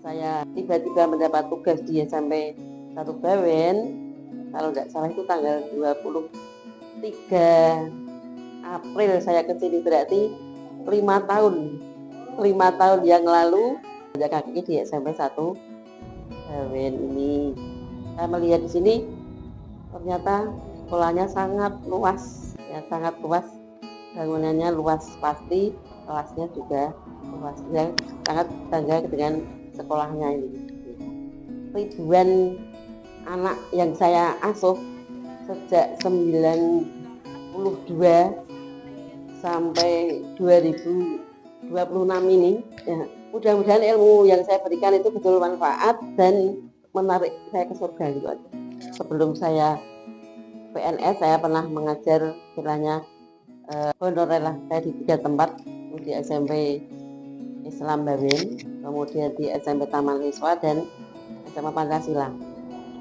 saya tiba-tiba mendapat tugas di SMP 1 Bawen, kalau tidak salah itu tanggal 23 April saya ke sini, berarti 5 tahun. 5 tahun yang lalu saya kaki di SMP 1 Bawen ini. Saya melihat di sini ternyata sekolahnya sangat luas, ya sangat luas, bangunannya luas pasti, kelasnya juga luas. Saya sangat bangga dengan sekolahnya ini. Ribuan anak yang saya asuh sejak 92 sampai 2026 ini, ya, mudah-mudahan ilmu yang saya berikan itu betul manfaat dan menarik saya ke surga gitu aja. Sebelum saya PNS saya pernah mengajar istilahnya honorer lah, saya di 3 tempat, di SMP Islam Bawen, kemudian di SMP Taman Wiswa dan SMA Pancasila.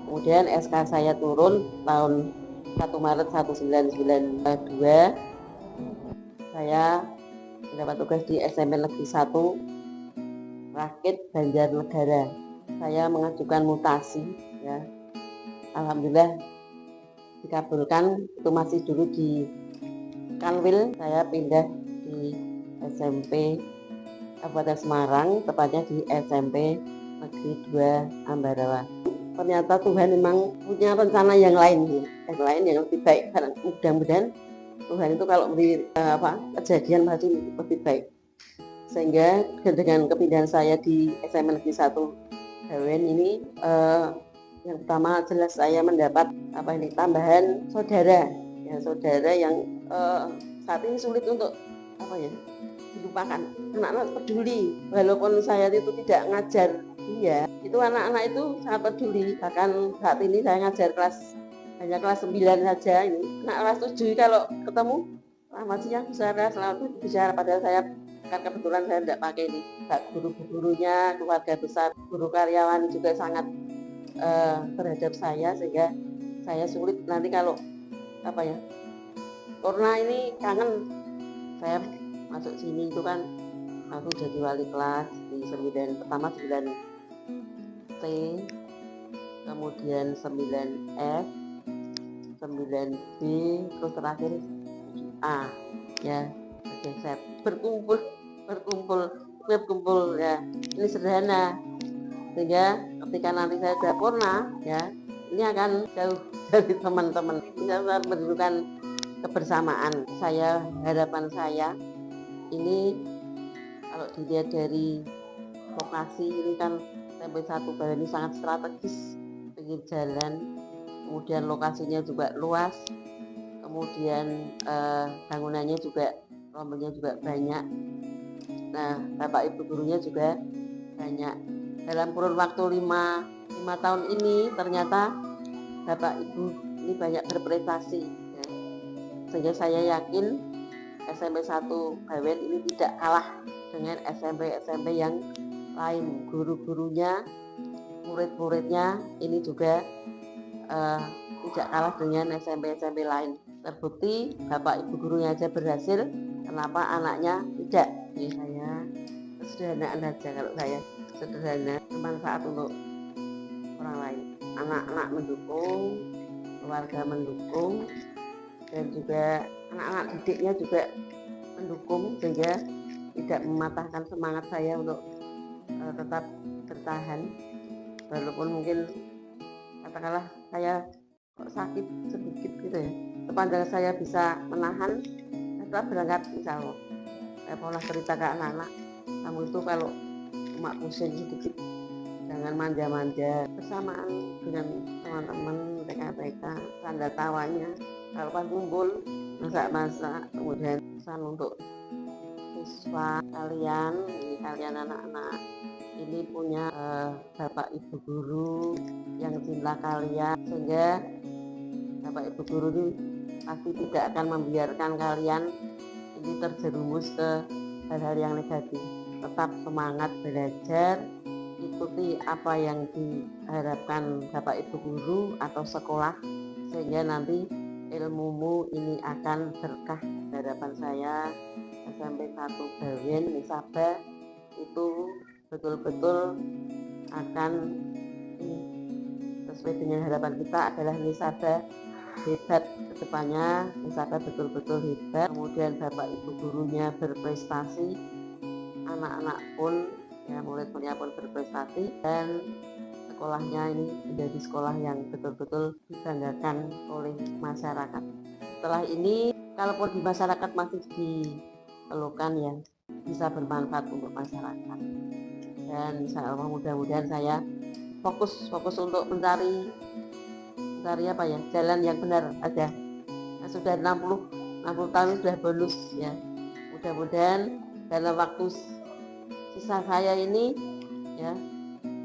Kemudian SK saya turun tahun 1 Maret 1992, saya mendapat tugas di SMP Negeri 1 Rakit Banjarnegara. Saya mengajukan mutasi, ya alhamdulillah dikabulkan. Itu masih dulu di Kanwil, saya pindah di SMP Kabupaten Semarang, tepatnya di SMP Negeri 2 Ambarawa. Ternyata Tuhan memang punya rencana yang lain yang lebih baik. Mudah-mudahan Tuhan itu kalau beri kejadian pasti lebih baik. Sehingga dengan kepindahan saya di SMP Negeri 1 Bawen ini, yang pertama jelas saya mendapat tambahan saudara, ya saudara yang saat ini sulit untuk dilupakan. Anak-anak peduli, walaupun saya itu tidak ngajar dia, itu anak-anak itu sangat peduli. Bahkan saat ini saya ngajar hanya kelas 9 saja, ini anak kelas 7 kalau ketemu selamat siang selamat bicara, padahal saya kan kebetulan saya tidak pakai ini. Guru-gurunya, keluarga besar, guru karyawan juga sangat terhadap saya, sehingga saya sulit nanti kalau corona ini kangen. Saya masuk sini itu kan aku jadi wali kelas di 9, pertama 9C, kemudian 9F, 9B, terus terakhir A, ya bergeser, berkumpul ya. Ini sederhana, sehingga ketika nanti saya sudah purna, ya ini akan jauh dari teman-teman. Ini akan menunjukkan kebersamaan. Harapan saya ini kalau dilihat dari lokasi ini kan SMP 1 Bawen ini sangat strategis, pinggir jalan, kemudian lokasinya juga luas, kemudian bangunannya juga, rombonnya juga banyak. Nah, Bapak Ibu gurunya juga banyak. Dalam kurun waktu 5 tahun ini ternyata Bapak Ibu ini banyak berprestasi, ya. Sehingga saya yakin SMP 1 Bawen ini tidak kalah dengan SMP-SMP yang lain. Guru-gurunya, murid-muridnya ini juga tidak kalah dengan SMP-SMP lain. Terbukti Bapak Ibu gurunya aja berhasil, kenapa anaknya tidak? Ya, saya kesederhanaan saja, kalau saya sederhana, bermanfaat untuk orang lain. Anak-anak mendukung, keluarga mendukung, dan juga anak-anak didiknya juga mendukung, sehingga tidak mematahkan semangat saya untuk tetap bertahan. Walaupun mungkin katakanlah saya sakit sedikit gitu ya, sepanjang saya bisa menahan, setelah berangkat insya Allah. Saya pernah cerita ke anak-anak, kamu itu kalau cuma pusing sedikit jangan manja-manja, bersamaan dengan teman-teman TK-TK, tanda tawanya kalau pas kumpul masak-masak, kemudian pesan untuk siswa kalian anak-anak ini punya Bapak Ibu guru yang cinta kalian, sehingga Bapak Ibu guru ini pasti tidak akan membiarkan kalian ini terjerumus ke hal-hal yang negatif. Tetap semangat belajar, ikuti apa yang diharapkan Bapak Ibu guru atau sekolah, sehingga nanti ilmumu ini akan berkah. Harapan saya SMP 1 Bawen Sabah itu betul-betul akan ini, sesuai dengan harapan kita adalah Nisada hebat ke depannya, Nisada betul-betul hebat, kemudian Bapak Ibu gurunya berprestasi, anak-anak pun ya, murid-muridnya pun berprestasi, dan sekolahnya ini menjadi sekolah yang betul-betul dibanggakan oleh masyarakat. Setelah ini, kalaupun di masyarakat masih dikeluhkan ya, bisa bermanfaat untuk masyarakat. Dan insya Allah mudah-mudahan saya fokus untuk mencari apa ya, jalan yang benar aja. Nah, sudah 60 tahun sudah bonus ya. Mudah-mudahan dalam waktu sisa saya ini ya,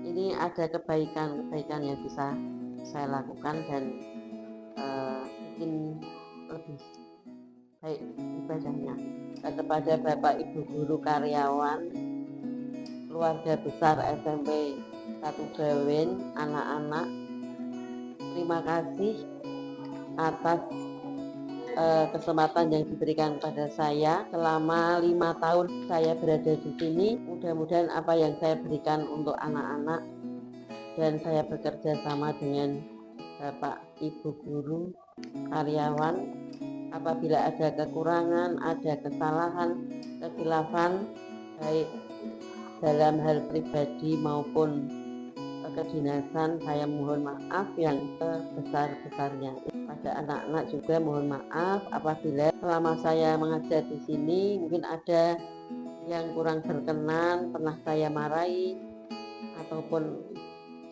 ini ada kebaikan yang bisa saya lakukan, dan mungkin lebih baik ibadahnya. Dan kepada Bapak Ibu guru, karyawan, keluarga besar SMP 1 Bawen, anak-anak, terima kasih atas kesempatan yang diberikan kepada saya selama 5 tahun saya berada di sini. Mudah-mudahan apa yang saya berikan untuk anak-anak, dan saya bekerja sama dengan Bapak Ibu guru, karyawan, apabila ada kekurangan, ada kesalahan, kekilafan, baik dalam hal pribadi maupun kedinasan, saya mohon maaf yang sebesar-besarnya. Pada anak-anak juga mohon maaf apabila selama saya mengajar di sini mungkin ada yang kurang berkenan, pernah saya marahi, ataupun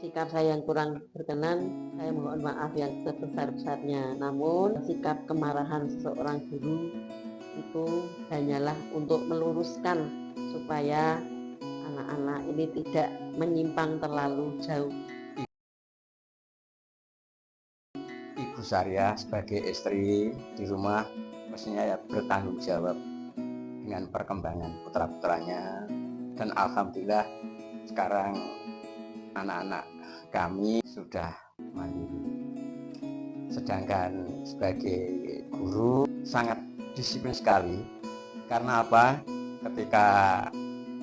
sikap saya yang kurang berkenan, saya mohon maaf yang sebesar-besarnya. Namun sikap kemarahan seseorang guru itu hanyalah untuk meluruskan supaya anak-anak ini tidak menyimpang terlalu jauh. Ibu Saria sebagai istri di rumah mestinya ya bertanggung jawab dengan perkembangan putra-putranya, dan alhamdulillah sekarang anak-anak kami sudah mandiri. Sedangkan sebagai guru sangat disiplin sekali. Karena apa? Ketika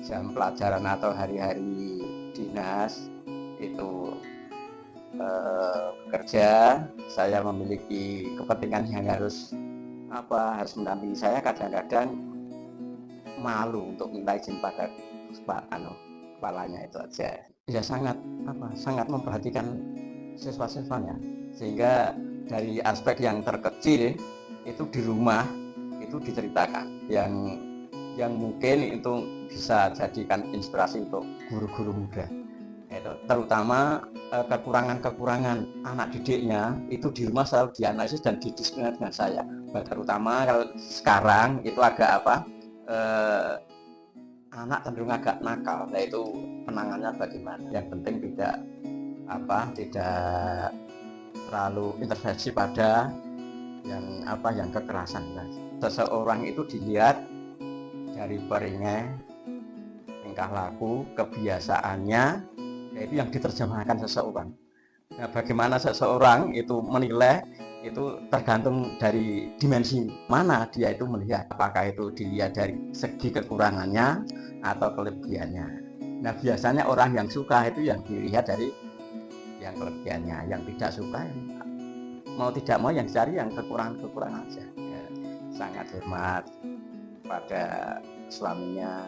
jam pelajaran atau hari-hari dinas itu bekerja, saya memiliki kepentingan yang harus mendampingi. Saya kadang-kadang malu untuk minta izin pada kepalanya itu aja. Ya sangat memperhatikan siswa-siswanya, sehingga dari aspek yang terkecil itu di rumah itu diceritakan yang mungkin itu bisa jadikan inspirasi untuk guru-guru muda. Terutama kekurangan anak didiknya itu di rumah selalu dianalisis dan didiskusikan dengan saya. Terutama kalau sekarang itu agak anak cenderung agak nakal, yaitu penanganannya bagaimana. Yang penting tidak terlalu intervensi pada yang kekerasan. Seseorang itu dilihat dari peringeh, tingkah laku, kebiasaannya, yaitu yang diterjemahkan seseorang. Nah, bagaimana seseorang itu menilai itu tergantung dari dimensi mana dia itu melihat. Apakah itu dilihat dari segi kekurangannya atau kelebihannya. Nah, biasanya orang yang suka itu yang dilihat dari yang kelebihannya, yang tidak suka mau tidak mau yang dicari yang kekurangan saja. Ya, sangat hormat pada suaminya,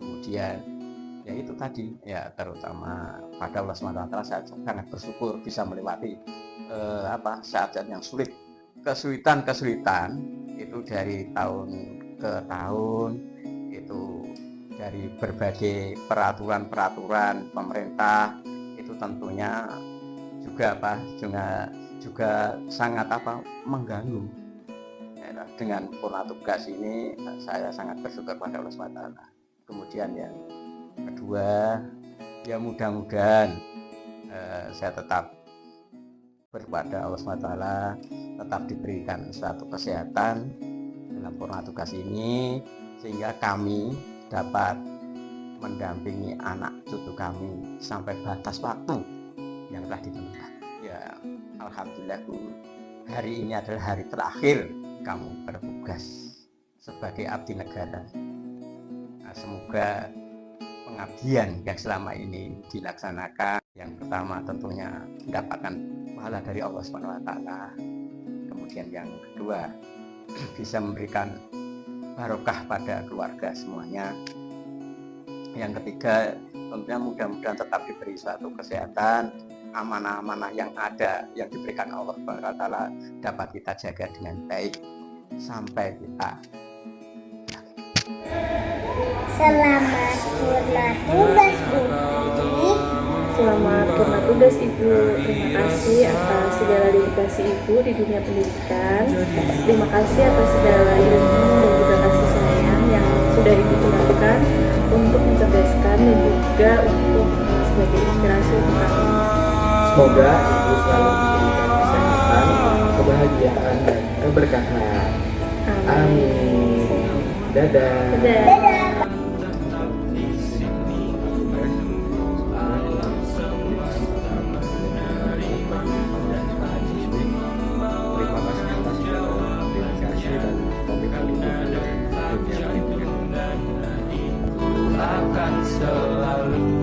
kemudian ya itu tadi ya, terutama pada Allah SWT. Saya sangat bersyukur bisa melewati saat-saat yang sulit, kesulitan itu dari tahun ke tahun, itu dari berbagai peraturan pemerintah, itu tentunya juga sangat mengganggu. Ya, dengan purna tugas ini saya sangat bersyukur pada Allah SWT. Kemudian yang kedua, ya mudah-mudahan saya tetap berpada Allah SWT, tetap diberikan suatu kesehatan dalam purna tugas ini, sehingga kami dapat mendampingi anak cucu kami sampai batas waktu yang telah ditentukan. Ya, alhamdulillah Bu, hari ini adalah hari terakhir kamu bertugas sebagai abdi negara. Nah, semoga pengabdian yang selama ini dilaksanakan. Yang pertama tentunya mendapatkan pahala dari Allah SWT. Kemudian yang kedua bisa memberikan barokah pada keluarga semuanya. Yang ketiga tentunya mudah-mudahan tetap diberi suatu kesehatan, amanah-amanah yang ada yang diberikan Allah SWT dapat kita jaga dengan baik sampai kita. Selamat purna tugas Budi. Selamat purna tugas Ibu. Terima kasih atas segala dedikasi Ibu di dunia pendidikan. Terima kasih atas segala ilmu dan juga kasih sayang yang sudah Ibu curahkan untuk mencerdaskan dan juga untuk sebagai inspirasi untuk kami. Semoga Ibu selalu diberikan kesehatan, kebahagiaan, dan keberkahan. Amin. Dadah. Dadah. Terima kasih atas dedikasi dan komitmen Ibu dalam dunia pendidikan. akan selalu